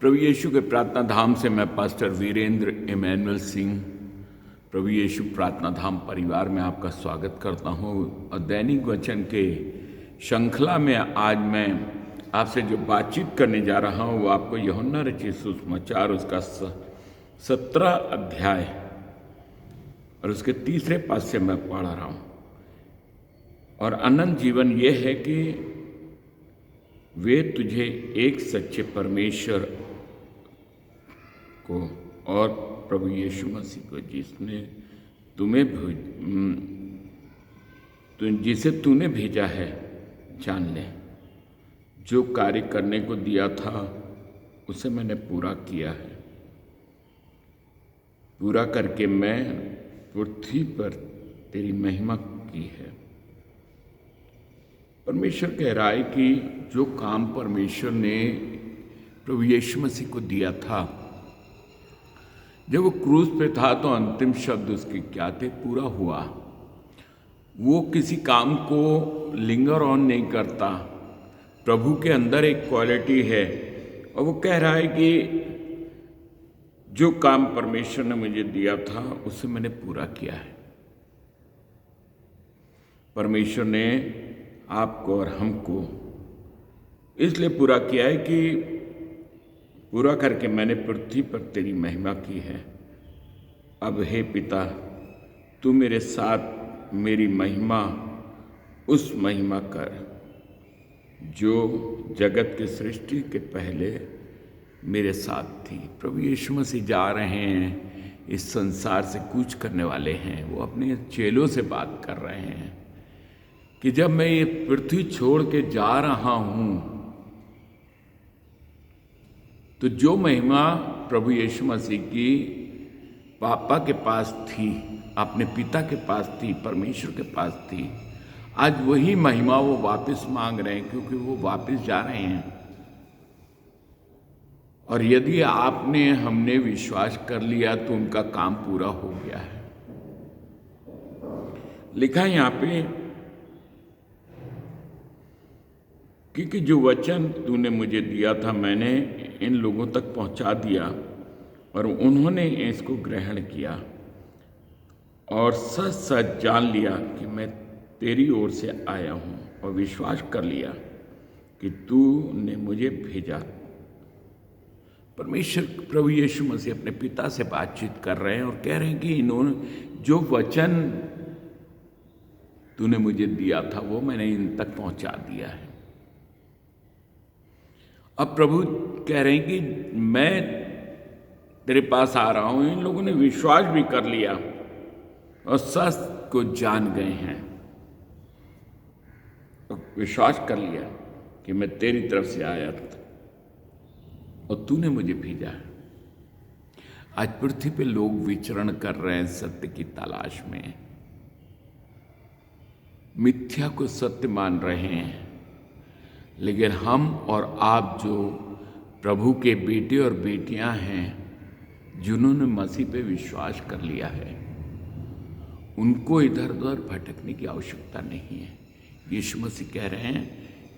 प्रभु यीशु के प्रार्थना धाम से मैं पास्टर वीरेंद्र इमैनुअल सिंह प्रभु यीशु प्रार्थना धाम परिवार में आपका स्वागत करता हूँ। और दैनिक वचन के श्रृंखला में आज मैं आपसे जो बातचीत करने जा रहा हूँ वो आपको यूहन्ना रचित सुसमाचार उसका 17 अध्याय और उसके 3 पद से मैं पढ़ रहा हूँ। और अनंत जीवन ये है कि वे तुझे एक सच्चे परमेश्वर को और प्रभु यीशु मसीह को जिसे तूने भेजा है जान ले। जो कार्य करने को दिया था उसे मैंने पूरा किया है, पूरा करके मैं पृथ्वी पर तेरी महिमा की है। परमेश्वर कह रहा है कि जो काम परमेश्वर ने प्रभु यीशु मसीह को दिया था, जब वो क्रूस पे था तो अंतिम शब्द उसके क्या थे? पूरा हुआ। वो किसी काम को लिंगर ऑन नहीं करता। प्रभु के अंदर एक क्वालिटी है और वो कह रहा है कि जो काम परमेश्वर ने मुझे दिया था उसे मैंने पूरा किया है। परमेश्वर ने आपको और हमको इसलिए पूरा किया है कि पूरा करके मैंने पृथ्वी पर तेरी महिमा की है। अब हे पिता, तू मेरे साथ मेरी महिमा उस महिमा कर जो जगत के सृष्टि के पहले मेरे साथ थी। प्रभु यीशु मसीह जा रहे हैं, इस संसार से कूच करने वाले हैं। वो अपने चेलों से बात कर रहे हैं कि जब मैं ये पृथ्वी छोड़ के जा रहा हूँ तो जो महिमा प्रभु यीशु मसीह की पापा के पास थी, अपने पिता के पास थी, परमेश्वर के पास थी, आज वही महिमा वो वापस मांग रहे हैं क्योंकि वो वापस जा रहे हैं। और यदि हमने विश्वास कर लिया तो उनका काम पूरा हो गया है। लिखा है यहाँ पे, क्योंकि जो वचन तूने मुझे दिया था मैंने इन लोगों तक पहुंचा दिया और उन्होंने इसको ग्रहण किया और सच सच जान लिया कि मैं तेरी ओर से आया हूं, और विश्वास कर लिया कि तूने मुझे भेजा। परमेश्वर प्रभु यीशु मसीह अपने पिता से बातचीत कर रहे हैं और कह रहे हैं कि इन्होंने जो वचन तूने मुझे दिया था वो मैंने इन तक पहुंचा दिया है। अब प्रभु कह रहे हैं कि मैं तेरे पास आ रहा हूं। इन लोगों ने विश्वास भी कर लिया और सच को जान गए हैं, तो विश्वास कर लिया कि मैं तेरी तरफ से आया था और तूने मुझे भेजा है। आज पृथ्वी पे लोग विचरण कर रहे हैं सत्य की तलाश में, मिथ्या को सत्य मान रहे हैं। लेकिन हम और आप जो प्रभु के बेटे और बेटियां हैं, जिन्होंने मसीह पे विश्वास कर लिया है, उनको इधर उधर भटकने की आवश्यकता नहीं है। यीशु मसीह कह रहे हैं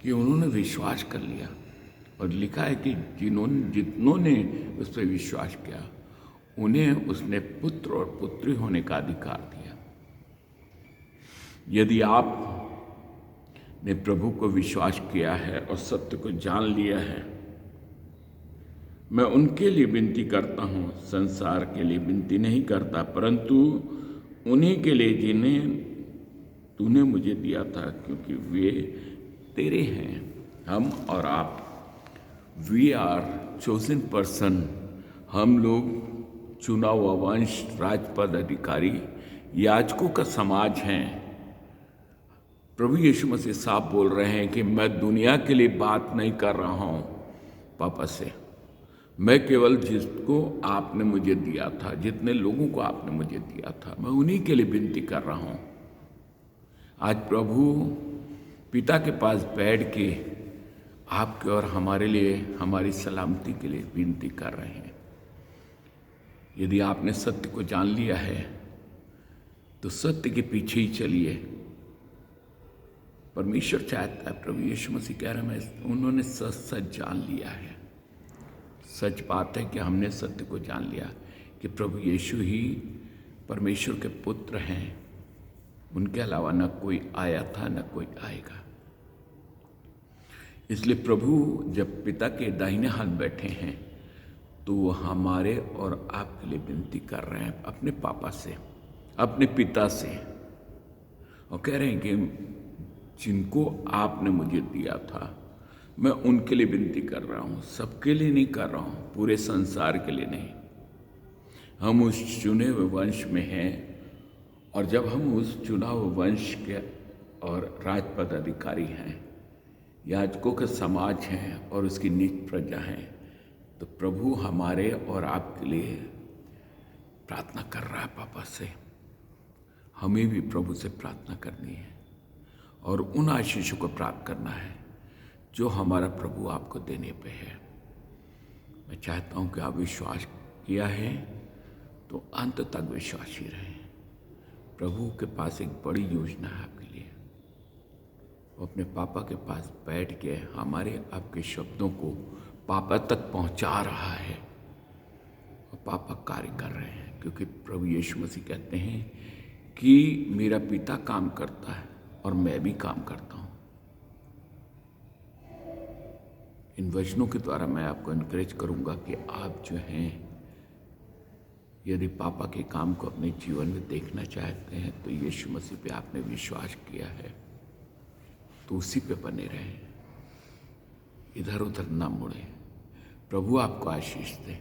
कि उन्होंने विश्वास कर लिया, और लिखा है कि जितनों ने उस पर विश्वास किया उन्हें उसने पुत्र और पुत्री होने का अधिकार दिया। यदि आप ने प्रभु को विश्वास किया है और सत्य को जान लिया है, मैं उनके लिए विनती करता हूँ, संसार के लिए विनती नहीं करता, परंतु उन्हीं के लिए जिन्हें तूने मुझे दिया था, क्योंकि वे तेरे हैं। हम और आप, वी आर चोजन पर्सन, हम लोग चुना हुआ वंश, राजपद अधिकारी, याजकों का समाज हैं। प्रभु यीशु मसीह साफ बोल रहे हैं कि मैं दुनिया के लिए बात नहीं कर रहा हूँ पापा से, मैं केवल जिसको आपने मुझे दिया था, जितने लोगों को आपने मुझे दिया था, मैं उन्हीं के लिए विनती कर रहा हूँ। आज प्रभु पिता के पास बैठ के आपके और हमारे लिए, हमारी सलामती के लिए विनती कर रहे हैं। यदि आपने सत्य को जान लिया है तो सत्य के पीछे ही चलिए। परमेश्वर चाहता है, प्रभु यीशु मसीह कह रहे हैं, उन्होंने सच सच जान लिया है, सच बात है कि हमने सत्य को जान लिया कि प्रभु यीशु ही परमेश्वर के पुत्र हैं। उनके अलावा न कोई आया था न कोई आएगा। इसलिए प्रभु जब पिता के दाहिने हाथ बैठे हैं तो वो हमारे और आपके लिए विनती कर रहे हैं अपने पापा से, अपने पिता से, और कह रहे हैं कि जिनको आपने मुझे दिया था मैं उनके लिए विनती कर रहा हूँ, सबके लिए नहीं कर रहा हूँ, पूरे संसार के लिए नहीं। हम उस चुने हुए वंश में हैं, और जब हम उस चुना हुए वंश के और राजपद अधिकारी हैं, याजकों का समाज हैं और उसकी नीच प्रजा हैं, तो प्रभु हमारे और आपके लिए प्रार्थना कर रहा है पापा से। हमें भी प्रभु से प्रार्थना करनी है और उन आशीषों को प्राप्त करना है जो हमारा प्रभु आपको देने पे है। मैं चाहता हूँ कि आप विश्वास किया है तो अंत तक विश्वासी रहें। प्रभु के पास एक बड़ी योजना है आपके लिए। वो अपने पापा के पास बैठ के हमारे आपके शब्दों को पापा तक पहुंचा रहा है, और पापा कार्य कर रहे हैं, क्योंकि प्रभु यीशु मसीह कहते हैं कि मेरा पिता काम करता है और मैं भी काम करता हूँ। इन वचनों के द्वारा मैं आपको इनकरेज करूँगा कि आप जो हैं, यदि पापा के काम को अपने जीवन में देखना चाहते हैं तो यीशु मसीह पे आपने विश्वास किया है तो उसी पे बने रहें, इधर उधर ना मुड़े। प्रभु आपको आशीष दे।